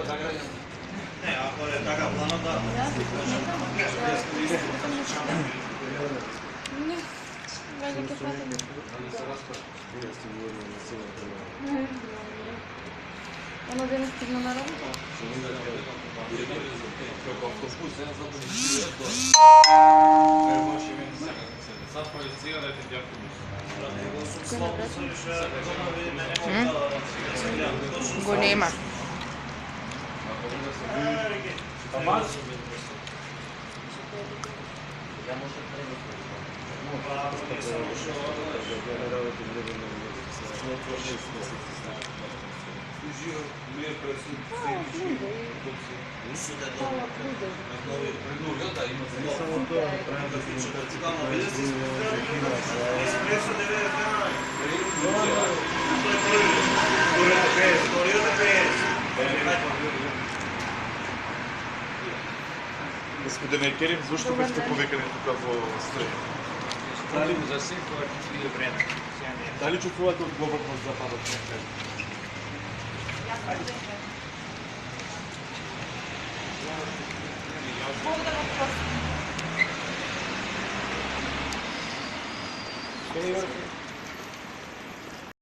Ne, ako je takav plano da... Ne, velike fatine. Ono da ne stignu na robu? Preko autobus, ne znam da mi šire to. Evo, baš je meni sad kvalificira da je ti autobus. Go nema. Господин Екерим, защо бяхте повикани тук в строй? Дали за всеки, когато ще иде време. Дали чувствувате от глобък на запада? Мога да въпросим.